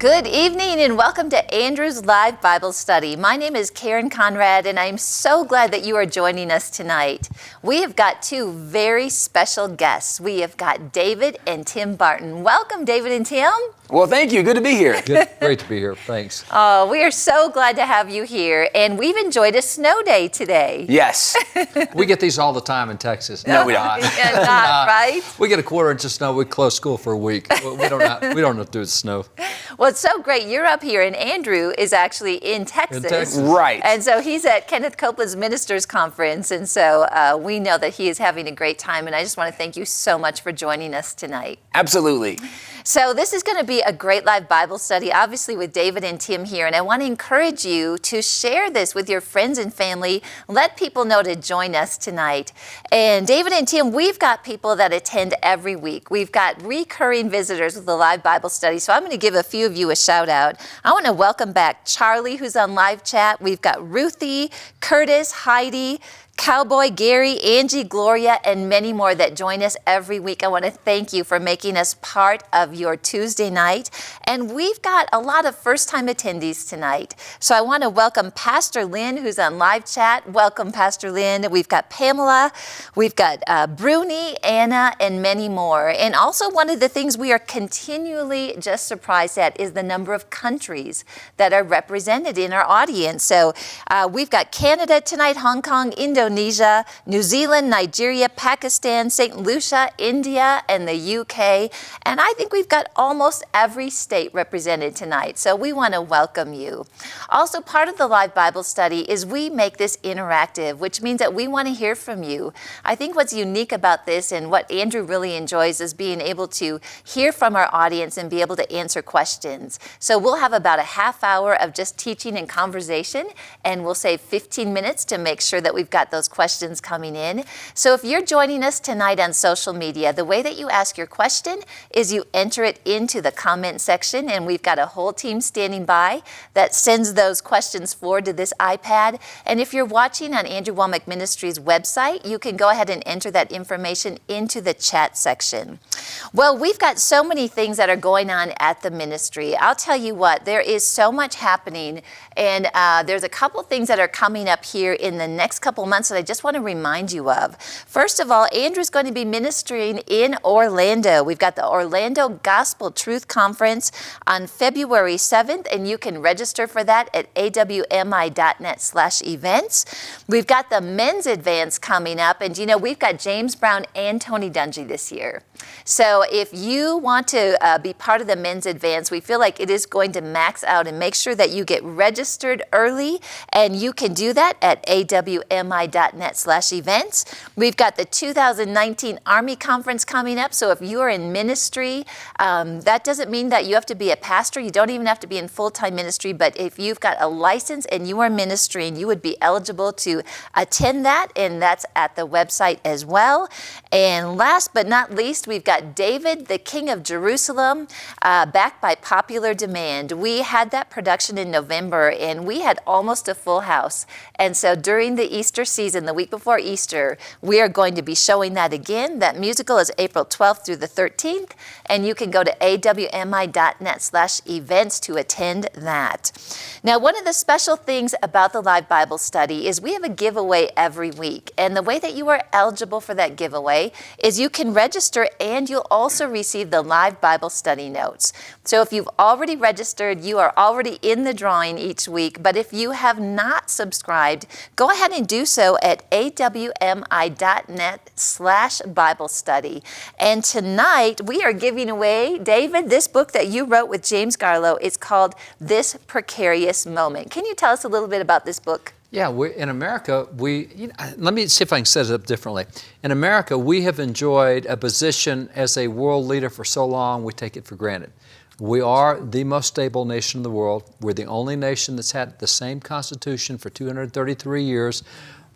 Good evening and welcome to Andrew's Live Bible Study. My name is Karen Conrad and I'm so glad that you are joining us tonight. We have got two very special guests. We have got David and Tim Barton. Welcome, David and Tim. Well, thank you. Good to be here. Good. Great to be here. Thanks. Oh, we are so glad to have you here. And we've enjoyed a snow day today. Yes. We get these all the time in Texas. No, we don't. Right? We get a quarter inch of snow. We close school for a week. We don't have to do the snow. Well, it's so great. You're up here, and Andrew is actually in Texas. Right. And so he's at Kenneth Copeland's Ministers Conference, and so we know that he is having a great time, and I just want to thank you so much for joining us tonight. Absolutely. So this is going to be a great live Bible study, obviously with David and Tim here, and I want to encourage you to share this with your friends and family. Let people know to join us tonight. And David and Tim, we've got people that attend every week. We've got recurring visitors with the live Bible study, so I'm going to give a few of you a shout out. I want to welcome back Charlie, who's on live chat. We've got Ruthie, Curtis, Heidi, Cowboy, Gary, Angie, Gloria, and many more that join us every week. I want to thank you for making us part of your Tuesday night. And we've got a lot of first-time attendees tonight. So I want to welcome Pastor Lynn, who's on live chat. Welcome, Pastor Lynn. We've got Pamela, we've got Bruni, Anna, and many more. And also one of the things we are continually just surprised at is the number of countries that are represented in our audience. So we've got Canada tonight, Hong Kong, Indonesia, New Zealand, Nigeria, Pakistan, St. Lucia, India, and the UK. And I think we've got almost every state represented tonight. So we want to welcome you. Also, part of the live Bible study is we make this interactive, which means that we want to hear from you. I think what's unique about this and what Andrew really enjoys is being able to hear from our audience and be able to answer questions. So we'll have about a half hour of just teaching and conversation, and we'll save 15 minutes to make sure that we've got those questions coming in. So if you're joining us tonight on social media, the way that you ask your question is you enter it into the comment section, and we've got a whole team standing by that sends those questions forward to this iPad. And if you're watching on Andrew Womack Ministries website, you can go ahead and enter that information into the chat section. Well, we've got so many things that are going on at the ministry. I'll tell you what, there is so much happening, and there's a couple things that are coming up here in the next couple months that I just want to remind you of. First of all, Andrew's going to be ministering in Orlando. We've got the Orlando Gospel Truth Conference on February 7th, and you can register for that at awmi.net/events. We've got the men's advance coming up, and you know, we've got James Brown and Tony Dungy this year. So if you want to be part of the men's advance, we feel like it is going to max out, and make sure that you get registered early, and you can do that at awmi.net/events. We've got the 2019 Army Conference coming up, so if you are in ministry, that doesn't mean that you have to be a pastor. You don't even have to be in full-time ministry, but if you've got a license and you are ministering, you would be eligible to attend that, and that's at the website as well. And last but not least, we've got David, the King of Jerusalem, back by popular demand. We had that production in November, and we had almost a full house. And so during the Easter season, the week before Easter, we are going to be showing that again. That musical is April 12th through the 13th, and you can go to awmi.net/events to attend that. Now, one of the special things about the live Bible study is we have a giveaway every week, and the way that you are eligible for that giveaway is you can register, and you'll also receive the live Bible study notes. So if you've already registered, you are already in the drawing each week, but if you have not subscribed, go ahead and do so at awmi.net/Bible study. And tonight we are giving away, David, this book that you wrote with James Garlow. It's called This Precarious Moment. Can you tell us a little bit about this book? Yeah, in America, let me see if I can set it up differently. In America, we have enjoyed a position as a world leader for so long, we take it for granted. We are the most stable nation in the world. We're the only nation that's had the same Constitution for 233 years.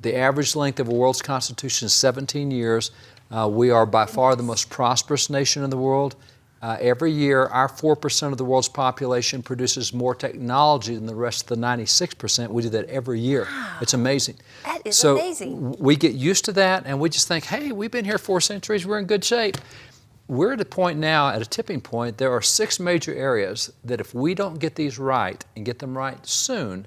The average length of a world's Constitution is 17 years. We are by far the most prosperous nation in the world. Every year, our 4% of the world's population produces more technology than the rest of the 96%. We do that every year. Wow. It's amazing. That is amazing. We get used to that, and we just think, hey, we've been here 4 centuries, we're in good shape. we're at a point now, at a tipping point, there are 6 major areas that if we don't get these right and get them right soon,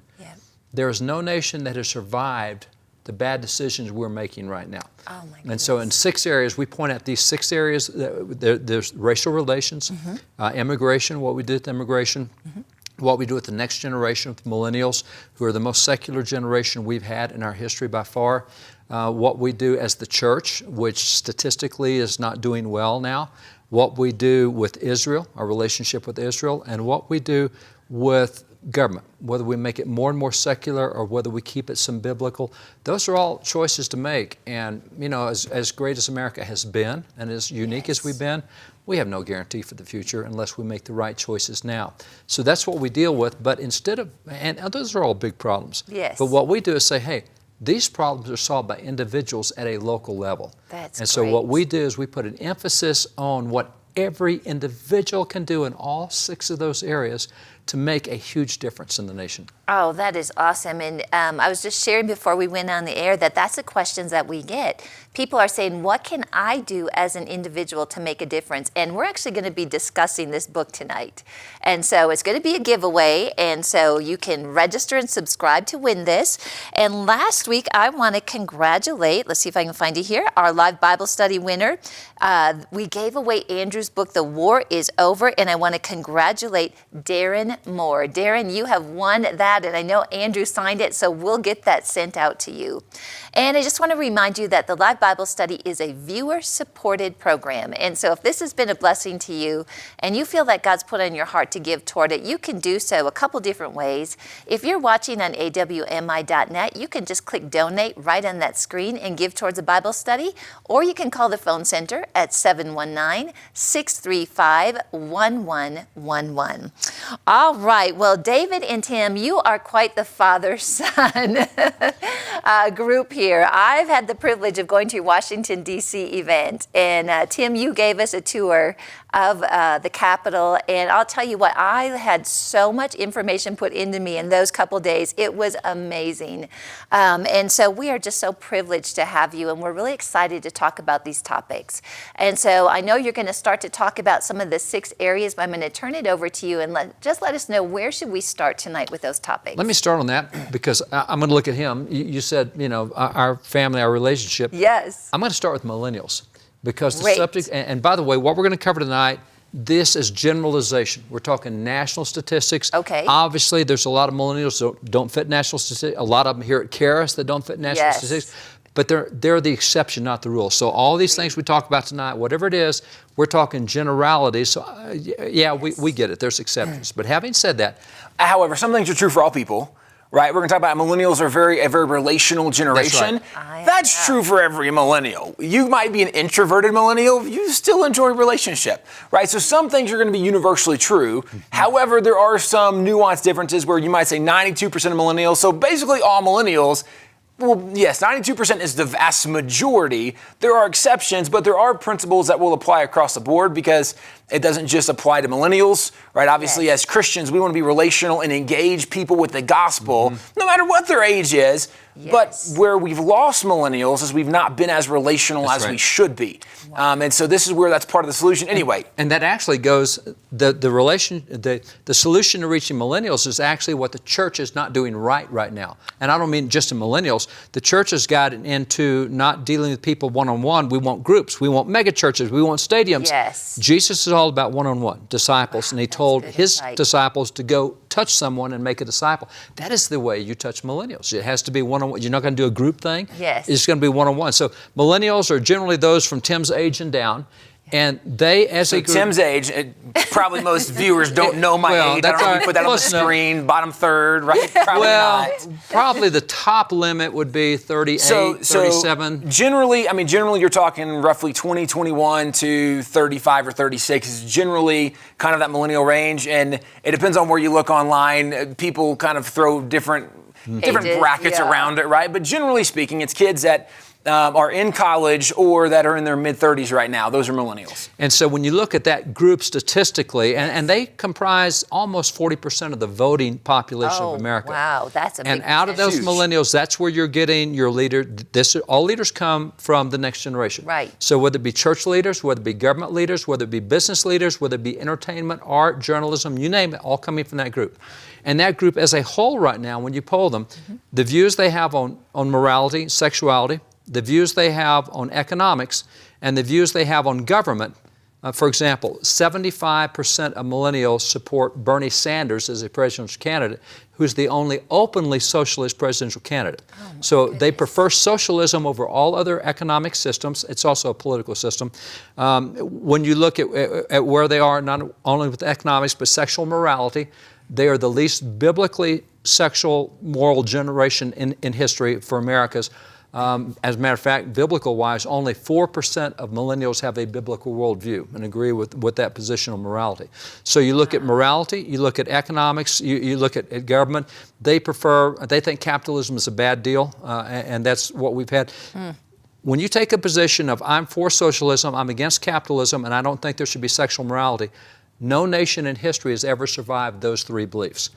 there is no nation that has survived the bad decisions we're making right now. Oh my goodness. And so in 6 areas, we point out these 6 areas. There's racial relations, immigration, what we do with immigration, what we do with the next generation of millennials, who are the most secular generation we've had in our history by far, what we do as the church, which statistically is not doing well now, what we do with Israel, our relationship with Israel, and what we do with government, whether we make it more and more secular or whether we keep it some biblical. Those are all choices to make. And, you know, as great as America has been and as unique as we've been, we have no guarantee for the future unless we make the right choices now. So that's what we deal with. But instead of, and those are all big problems. Yes. But what we do is say, hey, these problems are solved by individuals at a local level. That's and so great. what we do is we put an emphasis on what every individual can do in all 6 of those areas to make a huge difference in the nation. Oh, that is awesome. And I was just sharing before we went on the air that that's the questions that we get. People are saying, what can I do as an individual to make a difference? And we're actually going to be discussing this book tonight. And so it's going to be a giveaway. And so you can register and subscribe to win this. And last week, I want to congratulate, let's see if I can find it here, our live Bible study winner. We gave away Andrew's book, The War is Over. And I want to congratulate Darren Moore. Darren, you have won that, and I know Andrew signed it, so we'll get that sent out to you. And I just want to remind you that the Live Bible Study is a viewer-supported program. And so if this has been a blessing to you and you feel that God's put on your heart to give toward it, you can do so a couple different ways. If you're watching on awmi.net, you can just click donate right on that screen and give towards a Bible study, or you can call the phone center at 719-635-1111. All right. Well, David and Tim, you are quite the father-son group here. I've had the privilege of going to your Washington, D.C. event, and Tim, you gave us a tour of the Capitol, and I'll tell you what, I had so much information put into me in those couple days. It was amazing. And so we are just so privileged to have you, and we're really excited to talk about these topics. And so I know you're going to start to talk about some of the 6 areas, but I'm going to turn it over to you and let us know, where should we start tonight with those topics? Let me start on that because I'm going to look at him. You said, you know, our family, our relationship. Yes. I'm going to start with millennials because the Great. subject, and by the way, what we're going to cover tonight, this is generalization. We're talking national statistics. Okay. Obviously, there's a lot of millennials that don't fit national statistics. A lot of them here at Precarious that don't fit national Yes. statistics. But they're the exception, not the rule. So all these things we talk about tonight, whatever it is, we're talking generalities. So we get it. There's exceptions. But having said that, However, some things are true for all people, right? We're going to talk about millennials are a very relational generation. That's true for every millennial. You might be an introverted millennial, you still enjoy relationship, right? So some things are going to be universally true. However, there are some nuanced differences where you might say 92% of millennials, so basically all millennials. Well, yes, 92% is the vast majority. There are exceptions, but there are principles that will apply across the board because it doesn't just apply to millennials, right? Obviously, as Christians, we want to be relational and engage people with the gospel, no matter what their age is. Yes. But where we've lost millennials is we've not been as relational as we should be. And so this is where that's part of the solution anyway. And that actually goes, the solution to reaching millennials is actually what the church is not doing right now. And I don't mean just in millennials. The church has gotten into not dealing with people one-on-one. We want groups. We want mega churches. We want stadiums. Yes. Jesus is all about one-on-one, disciples. And he told his disciples to go touch someone and make a disciple. That is the way you touch millennials. It has to be one-on-one. You're not going to do a group thing. Yes. It's going to be one-on-one. So millennials are generally those from Tim's age and down. And they, as a group... Tim's age, probably most viewers don't know my age. I don't know if we put that on the screen, bottom third, right? Probably not. Probably the top limit would be 38, 37. Generally you're talking roughly 20, 21 to 35 or 36 is generally kind of that millennial range. And it depends on where you look online. People kind of throw different brackets around it, right? But generally speaking, it's kids that are in college or that are in their mid-30s right now. Those are millennials. And so when you look at that group statistically, and they comprise almost 40% of the voting population of America. Wow, that's a big And out of those Huge. millennials, that's where you're getting your leader. All leaders come from the next generation. Right. So whether it be church leaders, whether it be government leaders, whether it be business leaders, whether it be entertainment, art, journalism, you name it, all coming from that group. And that group as a whole right now, when you poll them, the views they have on morality, sexuality, the views they have on economics, and the views they have on government. For example, 75% of millennials support Bernie Sanders as a presidential candidate, who's the only openly socialist presidential candidate. So they prefer socialism over all other economic systems. It's also a political system. When you look at where they are, not only with economics, but sexual morality, they are the least biblically sexual moral generation in history for America's. As a matter of fact, biblical-wise, only 4% of millennials have a biblical worldview and agree with that position on morality. So you look at morality, you look at economics, you look at government. They think capitalism is a bad deal, and that's what we've had. When you take a position of I'm for socialism, I'm against capitalism, and I don't think there should be sexual morality, no nation in history has ever survived those three beliefs.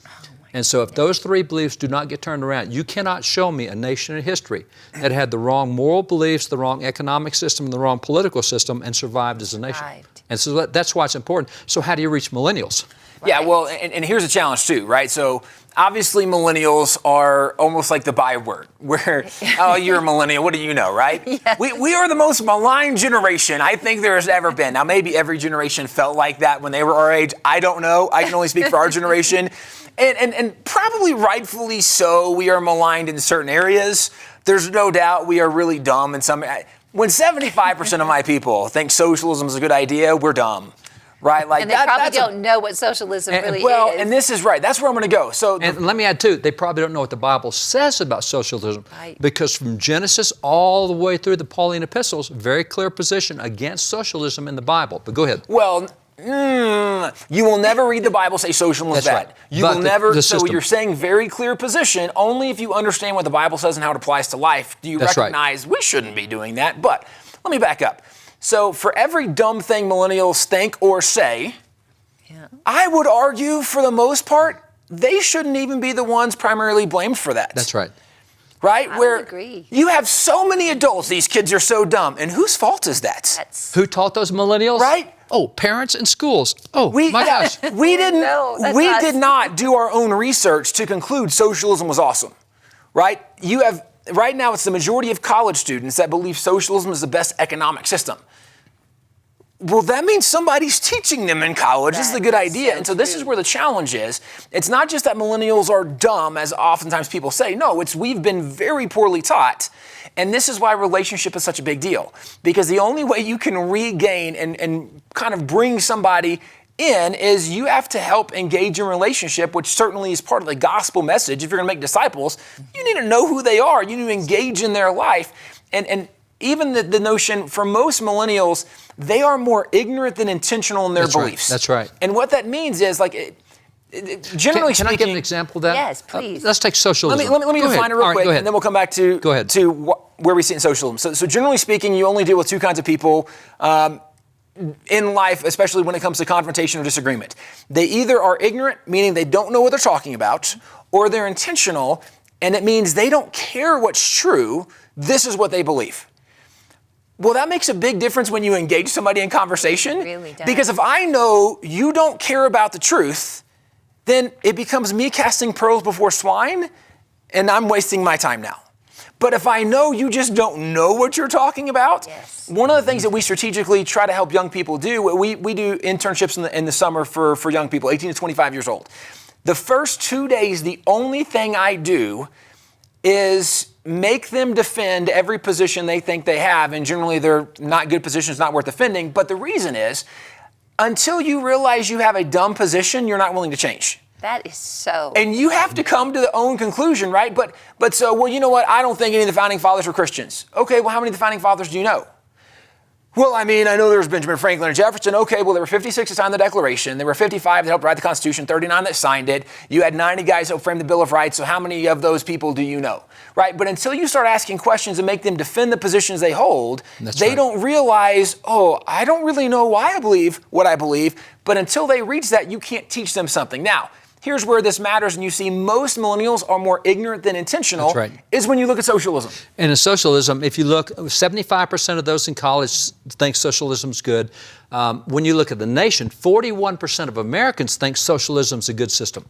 And so if those three beliefs do not get turned around, you cannot show me a nation in history that had the wrong moral beliefs, the wrong economic system, and the wrong political system and survived as a nation. Right. And so that's why it's important. So how do you reach millennials? Yeah, well, and here's a challenge too, right? So obviously millennials are almost like the byword, where, oh, you're a millennial, what do you know, right? Yes. We are the most maligned generation I think there has ever been. Now, maybe every generation felt like that when they were our age. I don't know. I can only speak for our generation. And probably rightfully so, we are maligned in certain areas. There's no doubt we are really dumb in some. When 75% of my people think socialism is a good idea, we're dumb. Right, like and they probably don't know what socialism really is. Well, and this is right. That's where I'm going to go. So, and let me add too, they probably don't know what the Bible says about socialism, because from Genesis all the way through the Pauline epistles, very clear position against socialism in the Bible. But go ahead. Well, you will never read the Bible say socialism is bad. Right. You But will never. the So system. you're saying very clear position. Only if you understand what the Bible says and how it applies to life do you That's right. recognize we shouldn't be doing that. But let me back up. So for every dumb thing millennials think or say, I would argue for the most part, they shouldn't even be the ones primarily blamed for that. That's right. Right? I Where would agree. you have so many adults, these kids are so dumb. And whose fault is that? Who taught those millennials? Right? Oh, parents and schools. Oh, my gosh. We didn't. No, that's we us. did not do our own research to conclude socialism was awesome, right? You have right now. It's the majority of college students that believe socialism is the best economic system. Well, that means somebody's teaching them in college. This is a good idea. And so this is where the challenge is. It's not just that millennials are dumb, as oftentimes people say. No, it's we've been very poorly taught. And this is why relationship is such a big deal. Because the only way you can regain and kind of bring somebody in is you have to help engage in relationship, which certainly is part of the gospel message. If you're going to make disciples, you need to know who they are. You need to engage in their life. And even the notion for most millennials, they are more ignorant than intentional in their beliefs. That's right. And what that means is, like, generally Can speaking, I give an example of that? Yes, please. Let's take socialism. Let me Go define ahead. it real All right, quick, go ahead. and then we'll come back to where we see it in socialism. So generally speaking, you only deal with two kinds of people in life, especially when it comes to confrontation or disagreement. They either are ignorant, meaning they don't know what they're talking about, or they're intentional, and it means they don't care what's true. This is what they believe. Well, that makes a big difference when you engage somebody in conversation. It really does. Because if I know you don't care about the truth, then it becomes me casting pearls before swine, and I'm wasting my time now. But if I know you just don't know what you're talking about, one of the things that we strategically try to help young people do, we do internships in the summer for young people, 18 to 25 years old. The first 2 days, the only thing I do is make them defend every position they think they have, and generally they're not good positions, not worth defending. But the reason is, until you realize you have a dumb position, you're not willing to change. That is so. And you have to come to the own conclusion, right? But so, well, you know what? I don't think any of the founding fathers were Christians. Okay, well, how many of the founding fathers do you know? Well, I mean, I know there was Benjamin Franklin and Jefferson. Okay, well, there were 56 that signed the Declaration. There were 55 that helped write the Constitution, 39 that signed it. You had 90 guys that framed the Bill of Rights. So how many of those people do you know? Right? But until you start asking questions and make them defend the positions they hold, they don't realize, oh, I don't really know why I believe what I believe. But until they reach that, you can't teach them something. Now, here's where this matters, and you see most millennials are more ignorant than intentional, is when you look at socialism. And in socialism, if you look, 75% of those in college think socialism's good. When you look at the nation, 41% of Americans think socialism's a good system.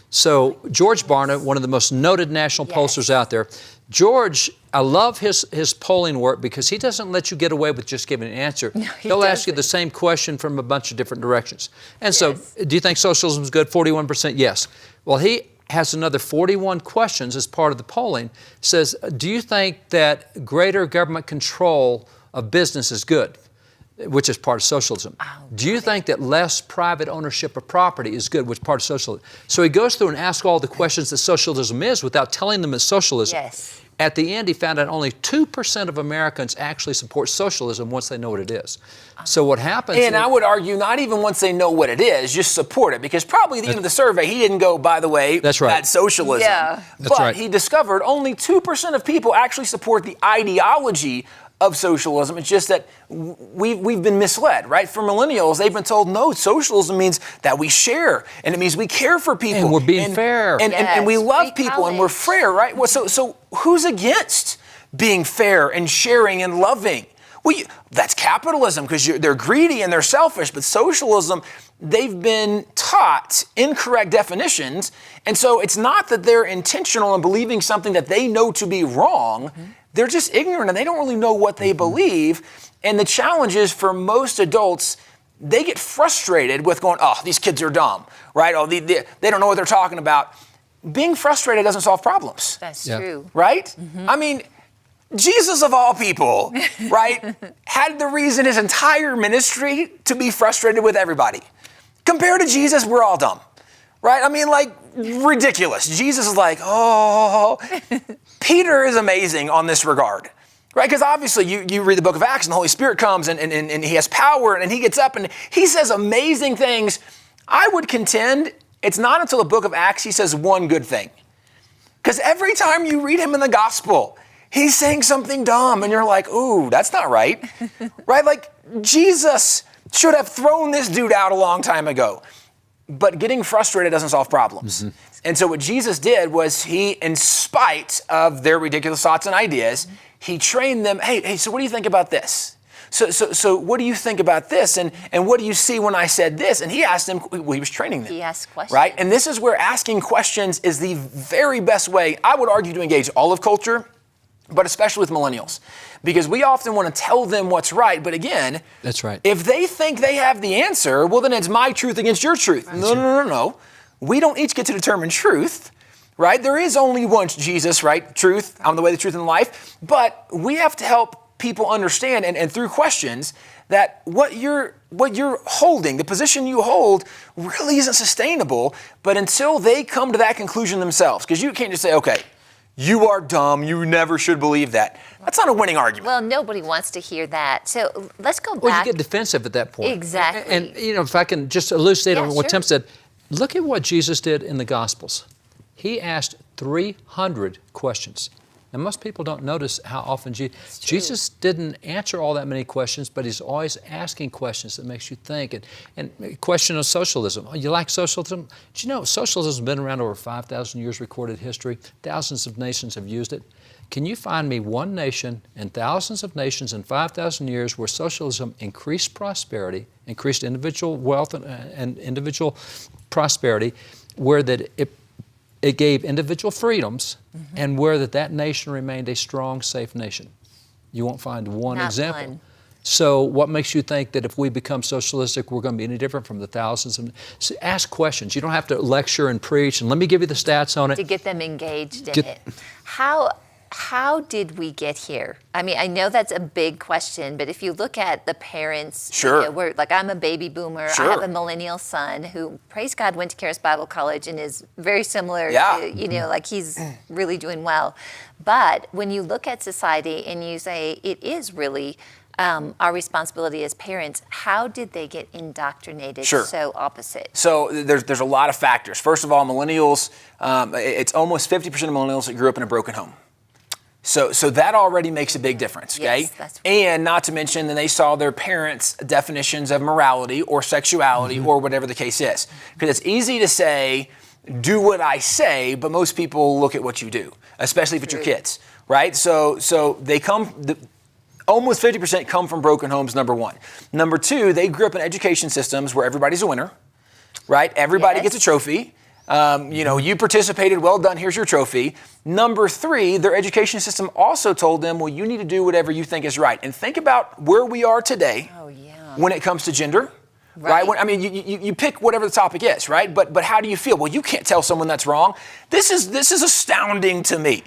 So George Barton, one of the most noted national pollsters out there, George, I love his polling work because he doesn't let you get away with just giving an answer. No, He'll ask you the same question from a bunch of different directions. And so, do you think socialism is good? 41%, yes. Well, he has another 41 questions as part of the polling. Says, do you think that greater government control of business is good? Which is part of socialism. Oh, do you think that less private ownership of property is good, which is part of socialism? So he goes through and asks all the questions that socialism is without telling them it's socialism. Yes. At the end, he found out only 2% of Americans actually support socialism once they know what it is. So what happens... And I would argue not even once they know what it is, just support it. Because probably at the end of the survey, he didn't go, by the way, that's socialism. Yeah. But he discovered only 2% of people actually support the ideology of socialism. It's just that we've been misled, right? For millennials, they've been told, no, socialism means that we share, and it means we care for people. And we're being fair. And we love people, and we're fair, right? Well, so who's against being fair and sharing and loving? Well, that's capitalism, because they're greedy and they're selfish, but socialism, they've been taught incorrect definitions, and so it's not that they're intentional in believing something that they know to be wrong. They're just ignorant and they don't really know what they believe. And the challenge is for most adults, they get frustrated with going, oh, these kids are dumb, right? Oh, they don't know what they're talking about. Being frustrated doesn't solve problems. That's true. Right? I mean, Jesus of all people, right, had the reason his entire ministry to be frustrated with everybody. Compared to Jesus, we're all dumb, right? I mean, like, ridiculous. Jesus is like, oh. Peter is amazing on this regard, right? Because obviously you read the book of Acts and the Holy Spirit comes and he has power and he gets up and he says amazing things. I would contend it's not until the book of Acts he says one good thing. Because every time you read him in the gospel, he's saying something dumb and you're like, ooh, that's not right, right? Like Jesus should have thrown this dude out a long time ago. But getting frustrated doesn't solve problems. And so what Jesus did was he, in spite of their ridiculous thoughts and ideas, he trained them, hey, so what do you think about this? So what do you think about this? And what do you see when I said this? And he asked them, well, he was training them. He asked questions. Right? And this is where asking questions is the very best way, I would argue, to engage all of culture, but especially with millennials. Because we often want to tell them what's right, but again, that's right. If they think they have the answer, well, then it's my truth against your truth. Right. No. We don't each get to determine truth, right? There is only one Jesus, right? Truth, I'm the way, the truth, and the life. But we have to help people understand, and through questions, that what you're holding, the position you hold, really isn't sustainable, but until they come to that conclusion themselves. Because you can't just say, okay, you are dumb, you never should believe that. That's not a winning argument. Well, nobody wants to hear that. So let's go back. Well, you get defensive at that point. Exactly. And if I can just elucidate on what Tim said, look at what Jesus did in the Gospels. He asked 300 questions. And most people don't notice how often Jesus didn't answer all that many questions, but he's always asking questions that makes you think. And question of socialism. Oh, you like socialism? Do you know socialism has been around over 5,000 years recorded history? Thousands of nations have used it. Can you find me one nation and thousands of nations in 5,000 years where socialism increased prosperity, increased individual wealth and individual prosperity, where that it gave individual freedoms, and where that nation remained a strong, safe nation? You won't find one example. One. So what makes you think that if we become socialistic, we're going to be any different from the thousands? So ask questions. You don't have to lecture and preach. And let me give you the stats on it. To get them engaged in it. How did we get here? I mean, I know that's a big question, but if you look at the parents, we're, like, I'm a baby boomer. I have a millennial son who, praise God, went to Charis Bible College and is very similar to, like he's really doing well. But when you look at society and you say it is really our responsibility as parents, how did they get indoctrinated Sure. so opposite? So there's a lot of factors. First of all, millennials, it's almost 50% of millennials that grew up in a broken home. So that already makes a big difference, okay? Yes, that's right. And not to mention that they saw their parents' definitions of morality or sexuality or whatever the case is. Because it's easy to say, do what I say, but most people look at what you do, especially if it's your kids, right? So they almost 50% come from broken homes, number one. Number two, they grew up in education systems where everybody's a winner, right? Everybody gets a trophy. You participated, well done, here's your trophy. Number three, their education system also told them, well, you need to do whatever you think is right. And think about where we are today when it comes to gender, right? You pick whatever the topic is, right? But how do you feel? Well, you can't tell someone that's wrong. This is astounding to me,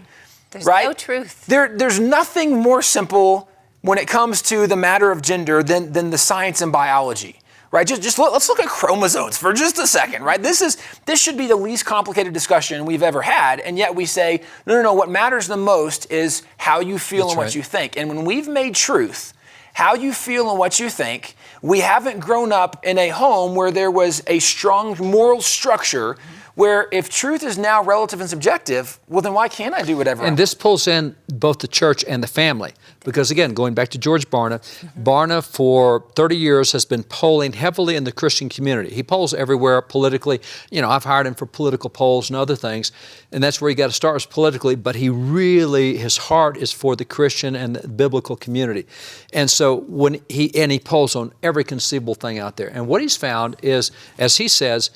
There's right? no truth. There's nothing more simple when it comes to the matter of gender than the science and biology. Right, let's look at chromosomes for just a second, right? This should be the least complicated discussion we've ever had, and yet we say, no, what matters the most is how you feel and what you think. And when we've made truth how you feel and what you think, we haven't grown up in a home where there was a strong moral structure where if truth is now relative and subjective, well, then why can't I do whatever? And this pulls in both the church and the family. Because again, going back to George Barna, Barna for 30 years has been polling heavily in the Christian community. He polls everywhere politically. I've hired him for political polls and other things. And that's where you got to start is politically, but his heart is for the Christian and the biblical community. And so he polls on every conceivable thing out there. And what he's found is, as he says,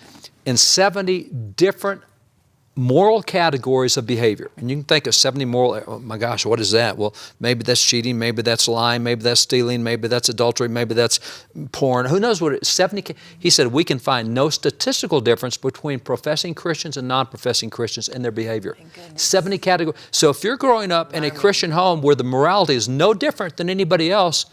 in 70 different moral categories of behavior. And you can think of 70 moral, oh my gosh, what is that? Well, maybe that's cheating, maybe that's lying, maybe that's stealing, maybe that's adultery, maybe that's porn. Who knows what it is? 70, he said, we can find no statistical difference between professing Christians and non-professing Christians in their behavior. 70 categories. So if you're growing up in a Christian home where the morality is no different than anybody else,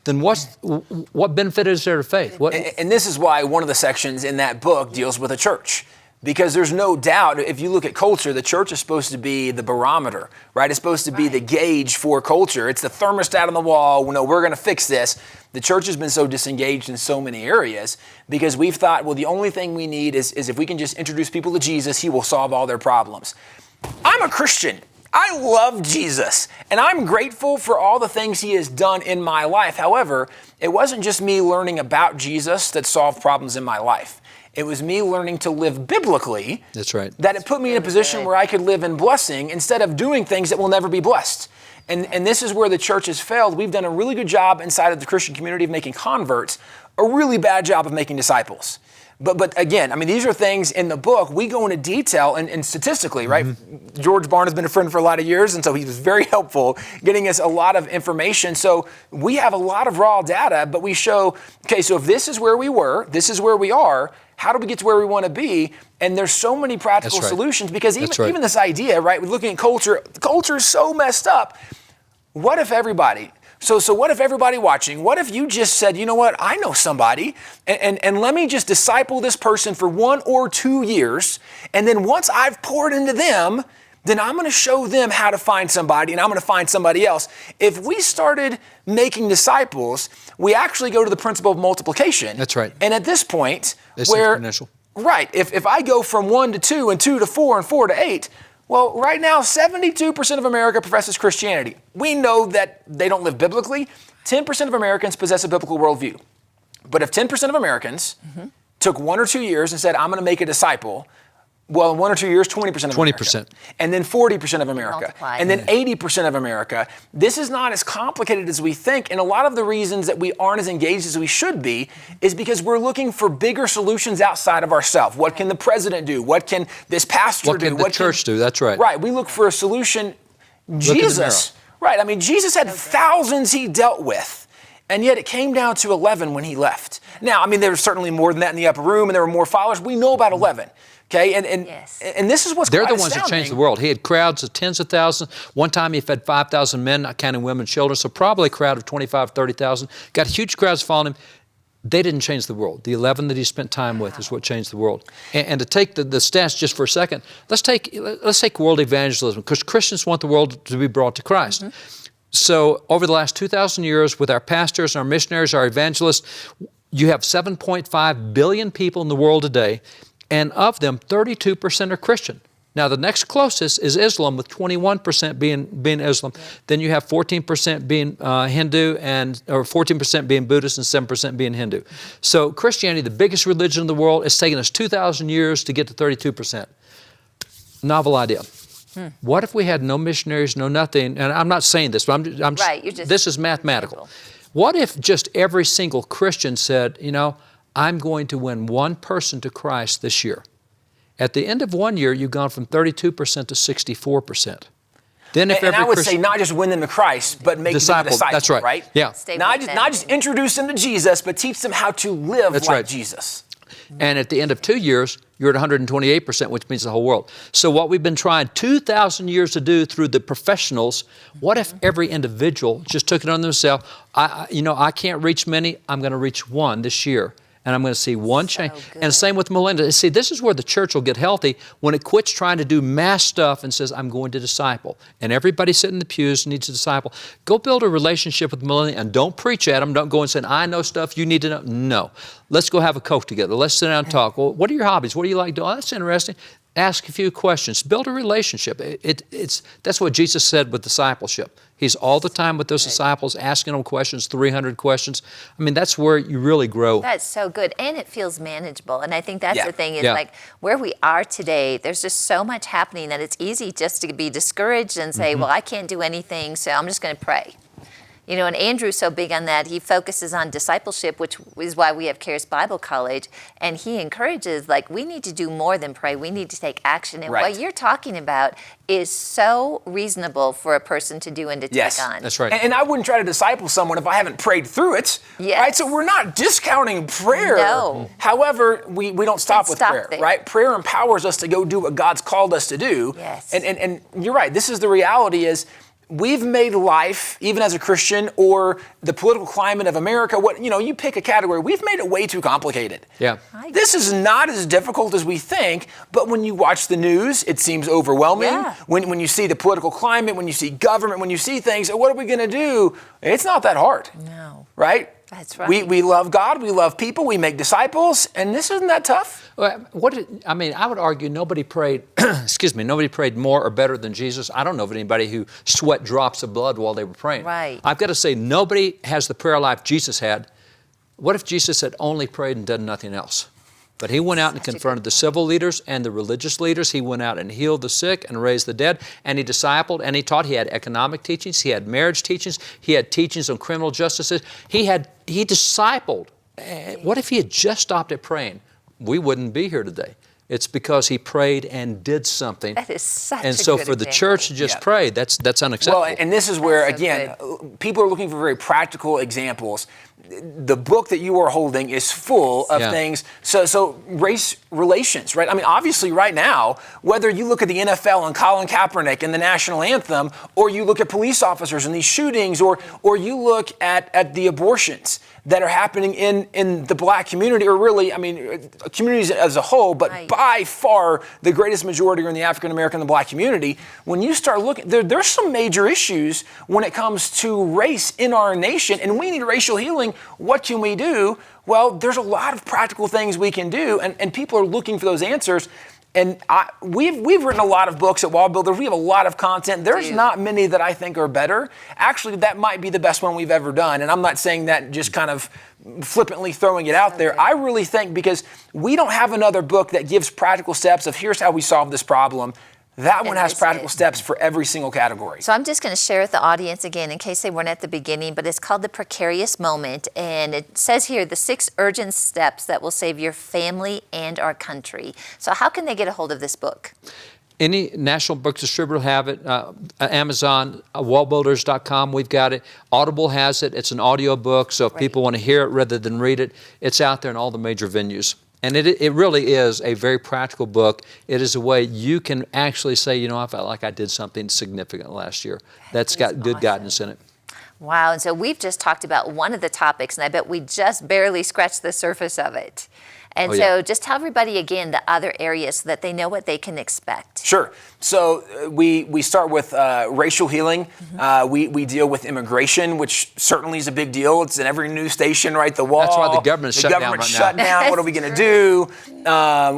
then what benefit is there to faith? And this is why one of the sections in that book deals with a church. Because there's no doubt, if you look at culture, the church is supposed to be the barometer, right? It's supposed to be the gauge for culture. It's the thermostat on the wall. No, we're going to fix this. The church has been so disengaged in so many areas because we've thought, well, the only thing we need is if we can just introduce people to Jesus, he will solve all their problems. I'm a Christian. I love Jesus, and I'm grateful for all the things he has done in my life. However, it wasn't just me learning about Jesus that solved problems in my life. It was me learning to live biblically. That's right. That it put me in a position where I could live in blessing instead of doing things that will never be blessed. And this is where the church has failed. We've done a really good job inside of the Christian community of making converts, a really bad job of making disciples. But again, these are things in the book. We go into detail and statistically, right? George Barton has been a friend for a lot of years, and so he was very helpful getting us a lot of information. So we have a lot of raw data, but we show, okay, so if this is where we were, this is where we are, how do we get to where we want to be? And there's so many practical solutions because even this idea, right, we're looking at culture is so messed up. What if everybody... So what if everybody watching, what if you just said, you know what, I know somebody, and let me just disciple this person for 1 or 2 years, and then once I've poured into them, then I'm going to show them how to find somebody, and I'm going to find somebody else. If we started making disciples, we actually go to the principle of multiplication. That's right. And at this point, it's exponential. Right, if I go from 1 to 2 and 2 to 4 and 4 to 8, well, right now, 72% of America professes Christianity. We know that they don't live biblically. 10% of Americans possess a biblical worldview. But if 10% of Americans took 1 or 2 years and said, I'm going to make a disciple, well, in 1 or 2 years, 20% of America. 20%. And then 40% of America. Multiply. And then 80% of America. This is not as complicated as we think. And a lot of the reasons that we aren't as engaged as we should be is because we're looking for bigger solutions outside of ourselves. What can the president do? What can this pastor do? What can the church do? That's right. Right. We look for a solution. Jesus. Right. Jesus had thousands he dealt with. And yet it came down to 11 when he left. Now, there was certainly more than that in the upper room, and there were more followers. We know about 11. Okay, and this is what's They're quite the ones that astounding. changed the world. He had crowds of tens of thousands. One time he fed 5,000 men, not counting women and children, so probably a crowd of 25, 30,000. Got huge crowds following him. They didn't change the world. The 11 that he spent time with is what changed the world. And to take the stats just for a second, let's take world evangelism, because Christians want the world to be brought to Christ. So over the last 2,000 years, with our pastors, our missionaries, our evangelists, you have 7.5 billion people in the world today, and of them, 32% are Christian. Now, the next closest is Islam, with 21% being Islam. Yeah. Then you have 14% being Hindu, or 14% being Buddhist, and 7% being Hindu. So Christianity, the biggest religion in the world, it's taken us 2,000 years to get to 32%. Novel idea. What if we had no missionaries, no nothing? And I'm not saying this, but this is mathematical. What if just every single Christian said, I'm going to win one person to Christ this year? At the end of 1 year, you've gone from 32% to 64%. Then if and I would say not just win them to Christ, but make them disciples. That's right. Yeah. Not just introduce them to Jesus, but teach them how to live like Jesus. And at the end of 2 years, you're at 128%, which means the whole world. So what we've been trying 2,000 years to do through the professionals, what if every individual just took it on themselves? I can't reach many, I'm going to reach one this year. And I'm going to see one change. And same with millennials. See, this is where the church will get healthy, when it quits trying to do mass stuff and says, I'm going to disciple. And everybody sitting in the pews needs to disciple. Go build a relationship with millennials, and don't preach at them. Don't go and say, I know stuff you need to know. No. Let's go have a Coke together. Let's sit down and talk. Well, what are your hobbies? What do you like doing? Oh, that's interesting. Ask a few questions. Build a relationship. That's what Jesus said with discipleship. He's all the time with those disciples, asking them questions, 300 questions. I mean, that's where you really grow. That's so good. And it feels manageable. And I think that's the thing is like where we are today, there's just so much happening that it's easy just to be discouraged and say, well, I can't do anything, so I'm just going to pray. And Andrew's so big on that. He focuses on discipleship, which is why we have Precarious Bible College. And he encourages, we need to do more than pray. We need to take action. And what you're talking about is so reasonable for a person to do and to take on. That's right. And I wouldn't try to disciple someone if I haven't prayed through it. Yes. Right? So we're not discounting prayer. No. However, we don't stop with prayer, right? Prayer empowers us to go do what God's called us to do. Yes. And you're right. This is the reality is, we've made life, even as a Christian, or the political climate of America, you pick a category, we've made it way too complicated. Yeah. This is not as difficult as we think, but when you watch the news, it seems overwhelming. Yeah. When you see the political climate, when you see government, when you see things, what are we going to do? It's not that hard. No. Right? That's right. We love God, we love people, we make disciples, and this isn't that tough. I would argue nobody prayed, nobody prayed more or better than Jesus. I don't know of anybody who sweat drops of blood while they were praying. Right. I've got to say, nobody has the prayer life Jesus had. What if Jesus had only prayed and done nothing else? But he went out and confronted the civil leaders and the religious leaders. He went out and healed the sick and raised the dead. And he discipled and he taught. He had economic teachings. He had marriage teachings. He had teachings on criminal justice. He discipled. What if he had just stopped at praying? We wouldn't be here today. It's because he prayed and did something. That is such a good And so for the church to just pray, that's unacceptable. Well, and this is where, people are looking for very practical examples. The book that you are holding is full of things. So race relations, right? I mean, obviously right now, whether you look at the NFL and Colin Kaepernick and the national anthem, or you look at police officers and these shootings, or you look at the abortions that are happening in the black community, or really, communities as a whole, but by far the greatest majority are in the African American and the black community. When you start looking, there's some major issues when it comes to race in our nation, and we need racial healing. What can we do? Well, there's a lot of practical things we can do, and people are looking for those answers. And we've written a lot of books at Wall Builder. We have a lot of content. There's not many that I think are better. Actually, that might be the best one we've ever done. And I'm not saying that just kind of flippantly throwing it out there. I really think because we don't have another book that gives practical steps of here's how we solve this problem. That one has practical steps for every single category. So I'm just going to share with the audience again in case they weren't at the beginning, but it's called The Precarious Moment. And it says here, the 6 urgent steps that will save your family and our country. So how can they get a hold of this book? Any national book distributor will have it. Amazon, wallbuilders.com, we've got it. Audible has it. It's an audio book, so if people want to hear it rather than read it, it's out there in all the major venues. And it really is a very practical book. It is a way you can actually say, I felt like I did something significant last year. That's got good guidance in it. Wow, and so we've just talked about one of the topics, and I bet we just barely scratched the surface of it. And so just tell everybody again the other areas so that they know what they can expect. Sure. So we start with racial healing. We deal with immigration, which certainly is a big deal. It's in every news station, right? The wall. That's why the government's shut down right now. What are we going to do?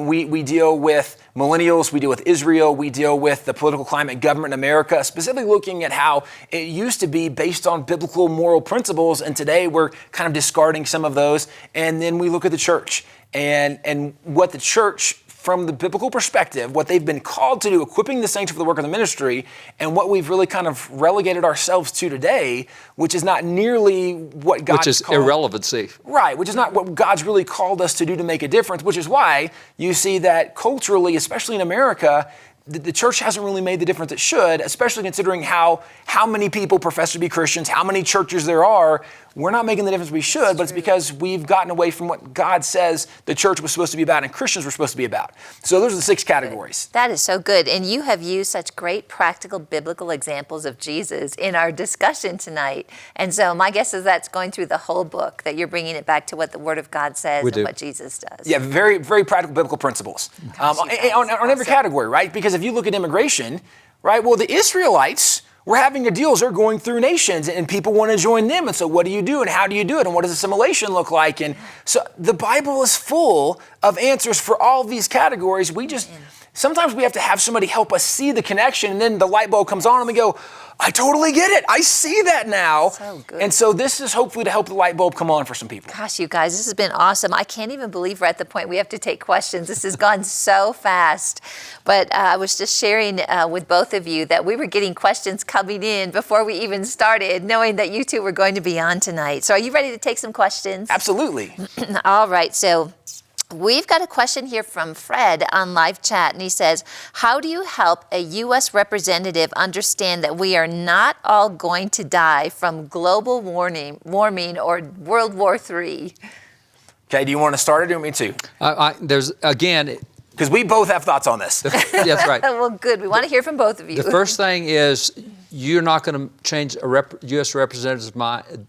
We deal with millennials. We deal with Israel. We deal with the political climate, government in America, specifically looking at how it used to be based on biblical moral principles, and today we're kind of discarding some of those. And then we look at the church and what the church, from the biblical perspective, what they've been called to do, equipping the saints for the work of the ministry, and what we've really kind of relegated ourselves to today, which is not nearly what God Which is irrelevancy. Right, which is not what God's really called us to do to make a difference, which is why you see that culturally, especially in America, the church hasn't really made the difference it should, especially considering how many people profess to be Christians, how many churches there are. We're not making the difference we should, but it's because we've gotten away from what God says the church was supposed to be about and Christians were supposed to be about. So those are the 6 categories. That is so good. And you have used such great practical biblical examples of Jesus in our discussion tonight. And so my guess is that's going through the whole book, that you're bringing it back to what the Word of God says and what Jesus does. Yeah, very, very practical biblical principles on every category, right? Because if you look at immigration, right, well, the Israelites were having to deal as they're going through nations and people want to join them. And so what do you do and how do you do it and what does assimilation look like? And so the Bible is full of answers for all of these categories. Sometimes we have to have somebody help us see the connection, and then the light bulb comes on and we go, I totally get it. I see that now. So good. And so this is hopefully to help the light bulb come on for some people. Gosh, you guys, this has been awesome. I can't even believe we're at the point we have to take questions. This has gone so fast. But I was just sharing with both of you that we were getting questions coming in before we even started, knowing that you two were going to be on tonight. So are you ready to take some questions? Absolutely. All right. So we've got a question here from Fred on live chat, and he says, how do you help a U.S. representative understand that we are not all going to die from global warming or World War III? Okay, do you want to start or do you want me to? There's, again... Because we both have thoughts on this. That's right. Well, good. We want to hear from both of you. The first thing is you're not going to change a U.S. representative's mind.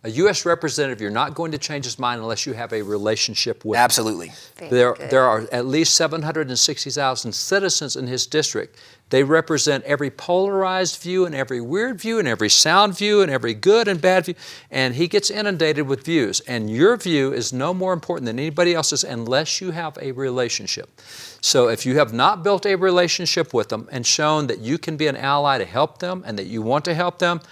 A U.S. representative, you're not going to change his mind unless you have a relationship with him. Absolutely. There are at least 760,000 citizens in his district. They represent every polarized view and every weird view and every sound view and every good and bad view. And he gets inundated with views. And your view is no more important than anybody else's unless you have a relationship. So if you have not built a relationship with them and shown that you can be an ally to help them and that you want to help them,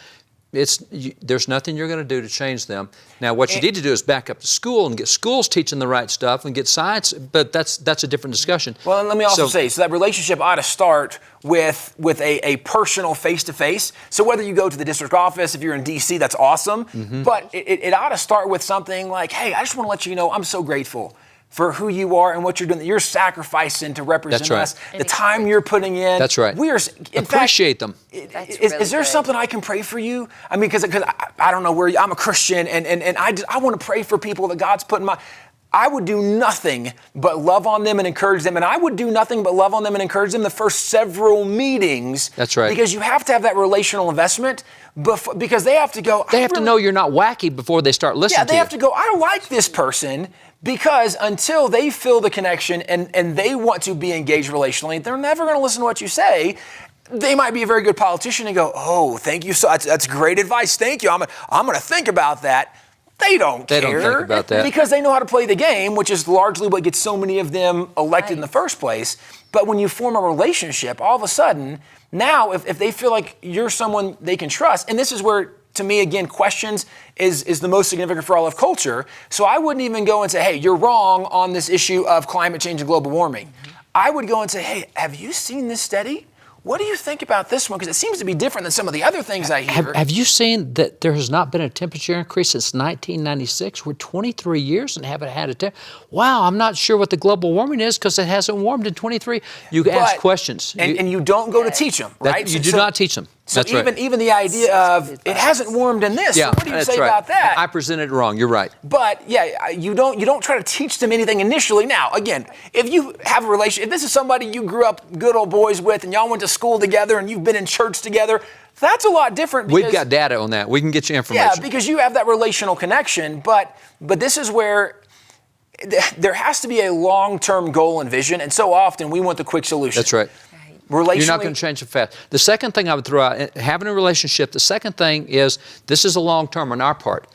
there's nothing you're going to do to change them. Now, what you need to do is back up to school and get schools teaching the right stuff and get science, but that's a different discussion. Well, and let me also say, so that relationship ought to start with a personal face-to-face. So whether you go to the district office, if you're in D.C., that's awesome, but it ought to start with something like, hey, I just want to let you know I'm so grateful for who you are and what you're doing, that you're sacrificing to represent us, the time you're putting in. That's right. Appreciate them. Is there something I can pray for you? I mean, because I don't know where I'm a Christian, and I want to pray for people that God's put in my... I would do nothing but love on them and encourage them, and I would do nothing but love on them and encourage them the first several meetings. That's right. Because you have to have that relational investment, because they have to go... They have to know you're not wacky before they start listening to you. Yeah, they have to go, I like this person, because until they feel the connection and they want to be engaged relationally, they're never going to listen to what you say. They might be a very good politician and go, oh, thank you, so that's great advice, thank you, I'm going to think about that. They don't care. They don't think about that. Because they know how to play the game, which is largely what gets so many of them elected in the first place. But when you form a relationship, all of a sudden, now if they feel like you're someone they can trust, and this is where, to me, again, questions is the most significant for all of culture. So I wouldn't even go and say, hey, you're wrong on this issue of climate change and global warming. I would go and say, hey, have you seen this study? What do you think about this one? Because it seems to be different than some of the other things I hear. Have you seen that there has not been a temperature increase since 1996? We're 23 years and haven't had a temperature. Wow, I'm not sure what the global warming is because it hasn't warmed in 23. You ask questions. And you don't go to teach them, right? You do not teach them. So That's right. even the idea of it hasn't warmed in this. Yeah, so what do you say right. about that? I presented it wrong. You're right. But yeah, you don't try to teach them anything initially. Now, again, if you have a relationship, if this is somebody you grew up good old boys with and y'all went to school together and you've been in church together, that's a lot different. We've got data on that. We can get you information. Yeah, because you have that relational connection. But this is where there has to be a long-term goal and vision, and so often we want the quick solution. That's right. You're not going to change it fast. The second thing I would throw out, having a relationship, the second thing is, this is a long term on our part.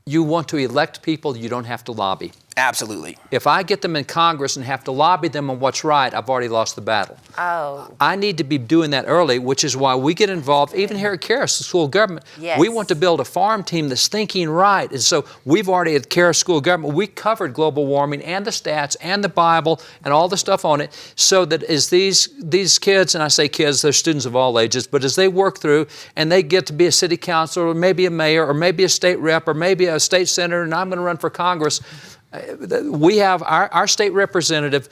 You want to elect people you don't have to lobby. Absolutely. If I get them in Congress and have to lobby them on what's right, I've already lost the battle. Oh. I need to be doing that early, which is why we get involved, even here at Caris, the school of government. Yes. We want to build a farm team that's thinking right. And so we've already at Caris School of Government, we covered global warming and the stats and the Bible and all the stuff on it, so that as these kids, and I say kids, they're students of all ages, but as they work through and they get to be a city councilor or maybe a mayor or maybe a state rep or maybe a state senator, and I'm going to run for Congress, we have our state representative.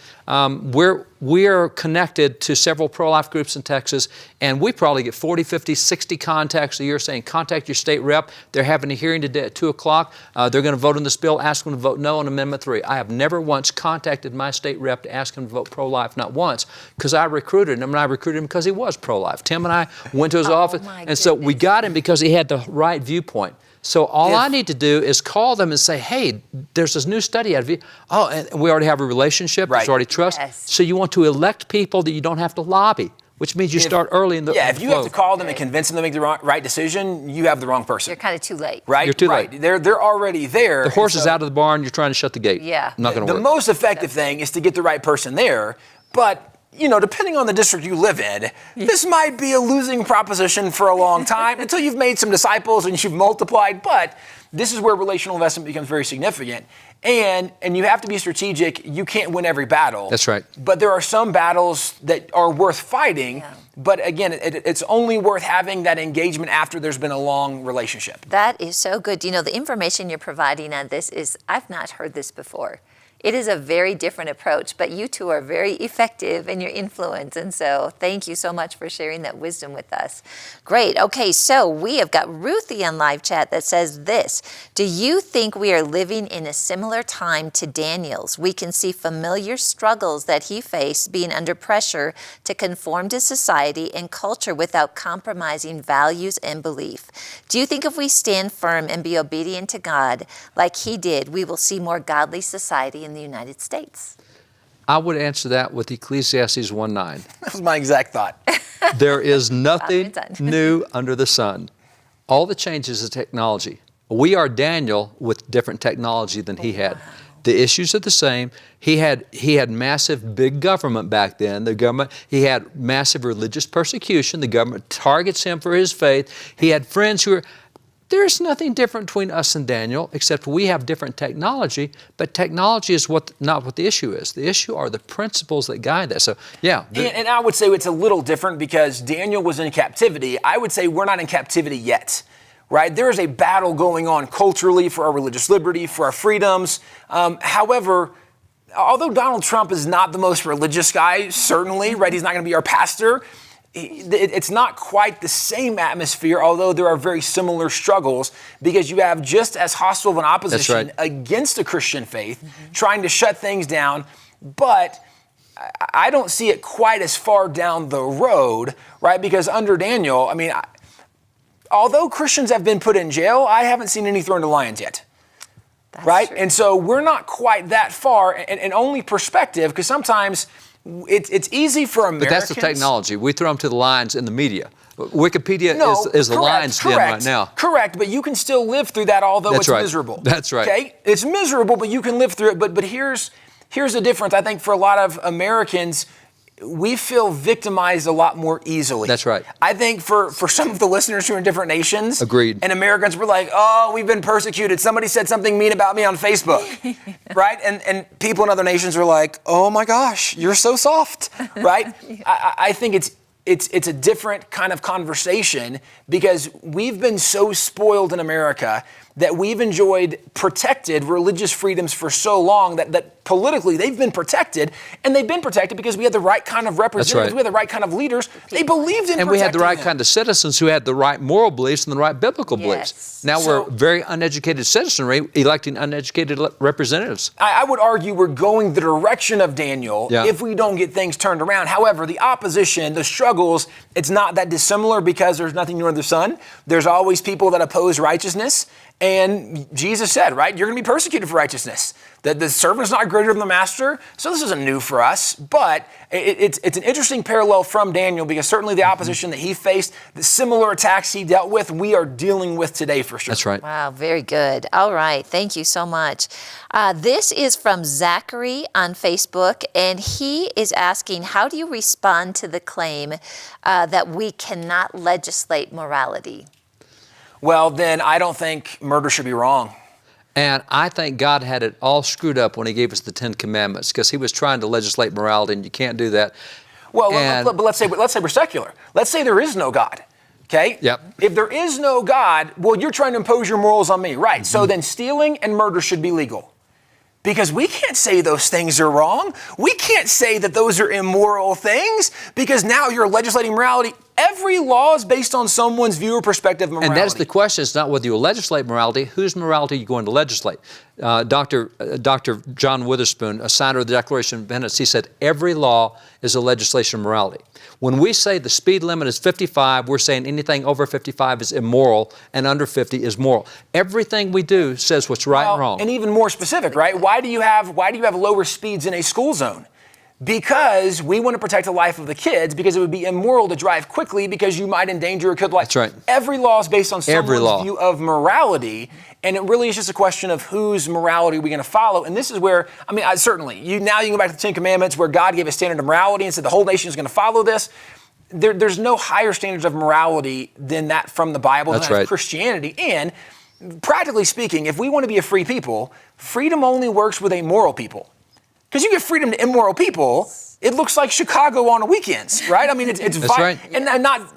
We are connected to several pro-life groups in Texas, and we probably get 40, 50, 60 contacts a year saying, contact your state rep. They're having a hearing today at 2 o'clock. They're going to vote on this bill. Ask them to vote no on Amendment 3. I have never once contacted my state rep to ask him to vote pro-life, not once, because I recruited him, and I recruited him because he was pro-life. Tim and I went to his office, and so we got him because he had the right viewpoint. So all I need to do is call them and say, hey, there's this new study out of you. Oh, and we already have a relationship. There's already trust. Yes. So you want to elect people that you don't have to lobby, which means you start early in the if you have to call them and convince them to make the right decision, you have the wrong person. You're kind of too late. Right? You're too late. They're already there. The horse is out of the barn. You're trying to shut the gate. Yeah. Not going to work. The most effective thing is to get the right person there, but depending on the district you live in, this might be a losing proposition for a long time until you've made some disciples and you've multiplied. But this is where relational investment becomes very significant. And you have to be strategic. You can't win every battle. That's right. But there are some battles that are worth fighting. Yeah. But again, it's only worth having that engagement after there's been a long relationship. That is so good. The information you're providing on this is, I've not heard this before. It is a very different approach, but you two are very effective in your influence. And so thank you so much for sharing that wisdom with us. Great. Okay, so we have got Ruthie on live chat that says this. Do you think we are living in a similar time to Daniel's? We can see familiar struggles that he faced, being under pressure to conform to society and culture without compromising values and belief. Do you think if we stand firm and be obedient to God like he did, we will see more godly society in the United States? I would answer that with Ecclesiastes 1:9. That was my exact thought. There is nothing new under the sun. All the changes of technology. We are Daniel with different technology than he had. The issues are the same. He had massive big government back then. He had massive religious persecution. The government targets him for his faith. He had friends who were. There's nothing different between us and Daniel, except we have different technology, but technology is not what the issue is. The issue are the principles that guide that. So, yeah. And I would say it's a little different because Daniel was in captivity. I would say we're not in captivity yet, right? There is a battle going on culturally for our religious liberty, for our freedoms. However, although Donald Trump is not the most religious guy, certainly, right? He's not going to be our pastor. It's not quite the same atmosphere, although there are very similar struggles, because you have just as hostile of an opposition against the Christian faith, trying to shut things down. But I don't see it quite as far down the road, right? Because under Daniel, although Christians have been put in jail, I haven't seen any thrown to lions yet. That's right? true. And so we're not quite that far, and only perspective, because sometimes it's easy for Americans. But that's the technology. We throw them to the lions in the media. Wikipedia is the lion's den right now. Correct, but you can still live through that, although it's miserable. That's right. Okay, it's miserable, but you can live through it. But here's the difference. I think for a lot of Americans, we feel victimized a lot more easily. That's right. I think for some of the listeners who are in different nations, agreed, and Americans were like, oh, we've been persecuted. Somebody said something mean about me on Facebook, right? And people in other nations were like, oh my gosh, you're so soft, right? I think it's a different kind of conversation, because we've been so spoiled in America that we've enjoyed protected religious freedoms for so long that politically they've been protected, and they've been protected because we had the right kind of representatives, we had the right kind of leaders. They believed in and we had the right kind of citizens who had the right moral beliefs and the right biblical beliefs. Now we're very uneducated citizenry electing uneducated representatives. I would argue we're going the direction of Daniel if we don't get things turned around. However, the opposition, the struggles, it's not that dissimilar, because there's nothing new under the sun. There's always people that oppose righteousness. And Jesus said, right, you're going to be persecuted for righteousness. That the servant is not greater than the master. So this isn't new for us, but it's an interesting parallel from Daniel, because certainly the opposition that he faced, the similar attacks he dealt with, we are dealing with today for sure. That's right. Wow, very good. All right, thank you so much. This is from Zachary on Facebook, and he is asking, how do you respond to the claim that we cannot legislate morality? Well, then I don't think murder should be wrong. And I think God had it all screwed up when he gave us the 10 Commandments, because he was trying to legislate morality, and you can't do that. Well, but let's say we're secular. Let's say there is no God. Okay? Yep. If there is no God, well, you're trying to impose your morals on me. Right. So then stealing and murder should be legal. Because we can't say those things are wrong. We can't say that those are immoral things, because now you're legislating morality. Every law is based on someone's view or perspective of morality. And that's the question. It's not whether you legislate morality. Whose morality are you going to legislate? Dr. John Witherspoon, a signer of the Declaration of Independence, he said, every law is a legislation of morality. When we say the speed limit is 55, we're saying anything over 55 is immoral and under 50 is moral. Everything we do says what's right and wrong. And even more specific, right? Why do you have lower speeds in a school zone? Because we want to protect the life of the kids, because it would be immoral to drive quickly because you might endanger a kid's life. That's right. Every law is based on someone's view of morality, and it really is just a question of whose morality are we going to follow. And this is where, certainly, you can go back to the 10 Commandments, where God gave a standard of morality and said the whole nation is going to follow this. There's no higher standards of morality than that from the Bible, That's than right. Christianity. And practically speaking, if we want to be a free people, freedom only works with a moral people. Because you give freedom to immoral people, it looks like Chicago on the weekends, right? It's That's right. And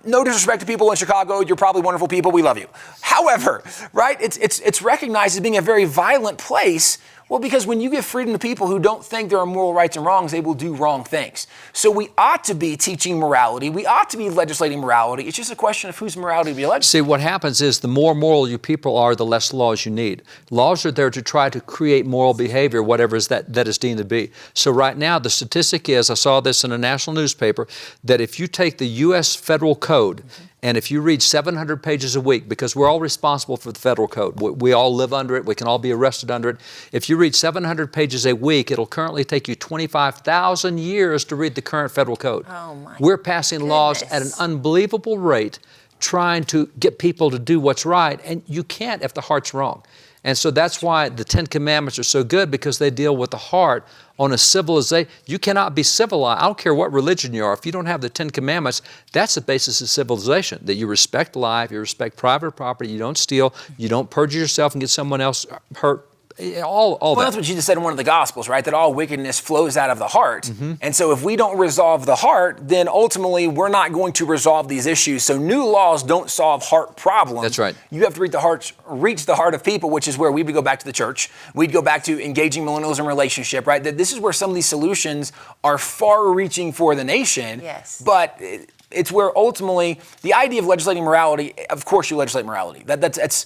no disrespect to people in Chicago, you're probably wonderful people, we love you. However, right, it's recognized as being a very violent place. Well, because when you give freedom to people who don't think there are moral rights and wrongs, they will do wrong things. So we ought to be teaching morality. We ought to be legislating morality. It's just a question of whose morality to be legislating. See, what happens is the more moral you people are, the less laws you need. Laws are there to try to create moral behavior, whatever is that is deemed to be. So right now, the statistic is, I saw this in a national newspaper, that if you take the U.S. federal code, and if you read 700 pages a week, because we're all responsible for the federal code, we all live under it, we can all be arrested under it. If you read 700 pages a week, it'll currently take you 25,000 years to read the current federal code. Oh my We're passing laws at an unbelievable rate, trying to get people to do what's right, and you can't if the heart's wrong. And so that's why the 10 Commandments are so good, because they deal with the heart on a civilization. You cannot be civilized. I don't care what religion you are. If you don't have the 10 Commandments, that's the basis of civilization, that you respect life, you respect private property, you don't steal, you don't perjure yourself and get someone else hurt. All well, that. That's what Jesus said in one of the Gospels, right? That all wickedness flows out of the heart. Mm-hmm. And so if we don't resolve the heart, then ultimately we're not going to resolve these issues. So new laws don't solve heart problems. That's right. You have to reach the heart of people, which is where we would go back to the church. We'd go back to engaging millennials in relationship, right? That this is where some of these solutions are far-reaching for the nation. Yes. But it's where ultimately the idea of legislating morality, of course you legislate morality. That's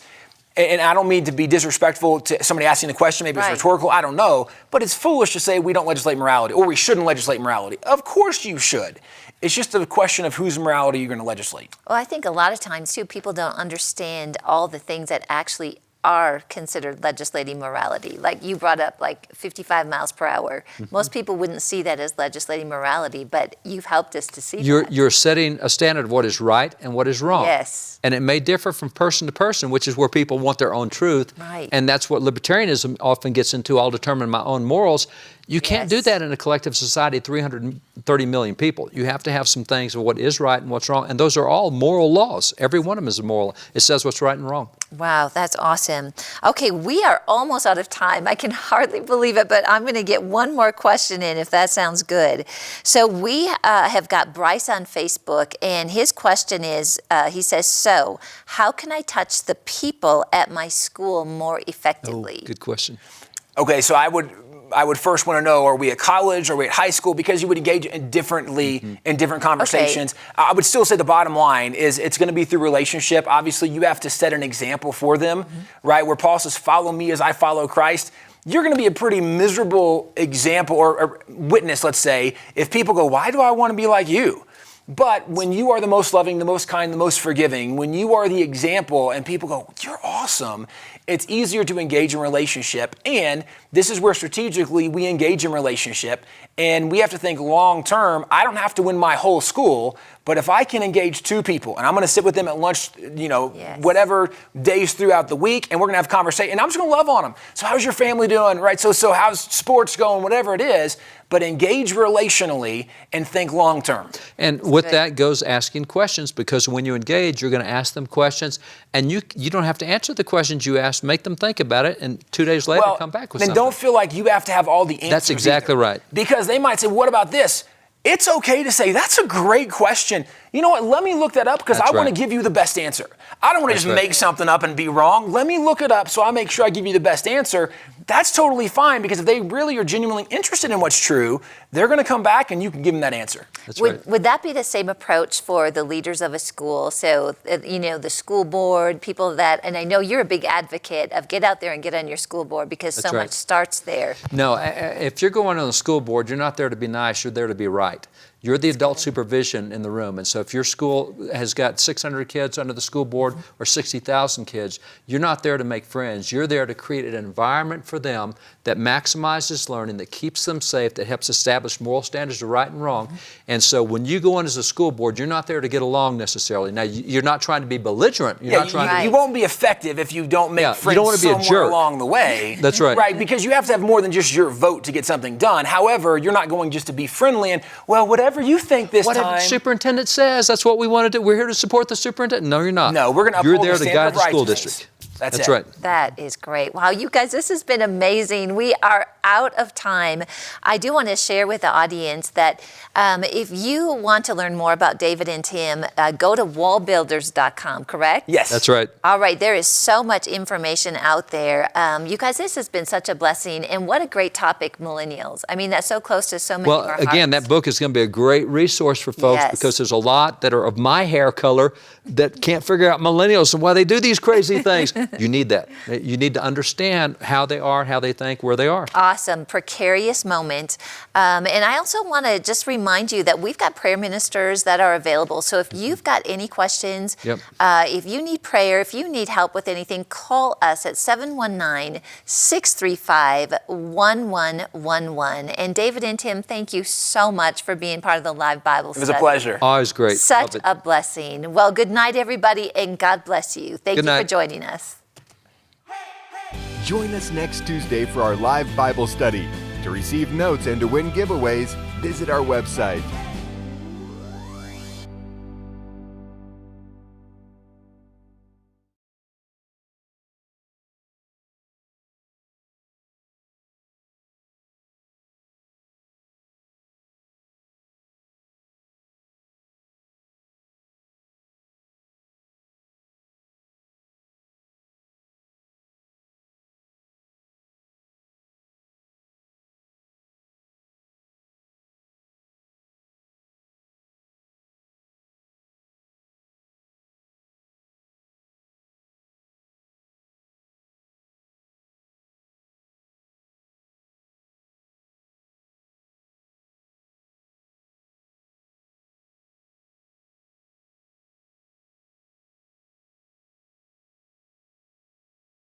and I don't mean to be disrespectful to somebody asking the question, maybe it's rhetorical, I don't know, but it's foolish to say we don't legislate morality or we shouldn't legislate morality. Of course you should. It's just a question of whose morality you're going to legislate. Well, I think a lot of times, too, people don't understand all the things that actually are considered legislating morality. Like you brought up, like 55 miles per hour. Mm-hmm. Most people wouldn't see that as legislating morality, but you've helped us to see that. You're setting a standard of what is right and what is wrong. Yes. And it may differ from person to person, which is where people want their own truth. Right. And that's what libertarianism often gets into. I'll determine my own morals. You can't do that in a collective society of 330 million people. You have to have some things of what is right and what's wrong. And those are all moral laws. Every one of them is a moral. It says what's right and wrong. Wow, that's awesome. Okay, we are almost out of time. I can hardly believe it, but I'm going to get one more question in if that sounds good. So we have got Bryce on Facebook, and his question is, he says, so how can I touch the people at my school more effectively? Oh, good question. Okay, so I would first want to know, are we at college, are we at high school? Because you would engage differently in different conversations. Okay. I would still say the bottom line is it's going to be through relationship. Obviously, you have to set an example for them, right? Where Paul says, follow me as I follow Christ. You're going to be a pretty miserable example or witness, let's say, if people go, why do I want to be like you? But when you are the most loving, the most kind, the most forgiving, when you are the example and people go, you're awesome, it's easier to engage in relationship. And this is where strategically we engage in relationship. And we have to think long term. I don't have to win my whole school, but if I can engage 2 people and I'm going to sit with them at lunch, whatever days throughout the week, and we're going to have conversation, and I'm just going to love on them. So how's your family doing, right? So how's sports going, whatever it is, but engage relationally and think long term. And with that goes asking questions, because when you engage, you're going to ask them questions, and you don't have to answer the questions you ask. Make them think about it, and 2 days later come back with something. Then don't feel like you have to have all the answers. That's exactly right. Because they might say, what about this? It's okay to say, that's a great question. You know what, let me look that up because I want to give you the best answer. I don't want to just make something up and be wrong. Let me look it up so I make sure I give you the best answer. That's totally fine, because if they really are genuinely interested in what's true, they're going to come back and you can give them that answer. That's right. Would that be the same approach for the leaders of a school? So, the school board, people that, and I know you're a big advocate of get out there and get on your school board because so much starts there. No, if you're going on the school board, you're not there to be nice, you're there to be right. You're the adult supervision in the room. And so if your school has got 600 kids under the school board or 60,000 kids, you're not there to make friends. You're there to create an environment for them that maximizes learning, that keeps them safe, that helps establish moral standards of right and wrong. And so when you go in as a school board, you're not there to get along necessarily. Now, you're not trying to be belligerent. You're not trying you won't be effective if you don't make friends you don't want to be a jerk along the way. That's right. Right, because you have to have more than just your vote to get something done. However, you're not going just to be friendly and, well, whatever you think this whatever time. The superintendent says, that's what we want to do. We're here to support the superintendent. No, you're not. No, we're going to uphold You're there the to standard guide of the school righteousness. district. That's right. That is great. Wow, you guys, this has been amazing. We are out of time. I do want to share with the audience that if you want to learn more about David and Tim, go to wallbuilders.com, correct? Yes. That's right. All right, there is so much information out there. You guys, this has been such a blessing, and what a great topic, millennials. I mean, that's so close to so many of our hearts. Well, again, that book is going to be a great resource for folks because there's a lot that are of my hair color that can't figure out millennials and why they do these crazy things. You need that. You need to understand how they are, how they think, where they are. Awesome. Precarious moment. And I also want to just remind you that we've got prayer ministers that are available. So if you've got any questions, if you need prayer, if you need help with anything, call us at 719-635-1111. And David and Tim, thank you so much for being part of the live Bible study. It was a pleasure. Always great. Such a blessing. Well, good night, everybody, and God bless you. Thank you for joining us. Join us next Tuesday for our live Bible study. To receive notes and to win giveaways, visit our website,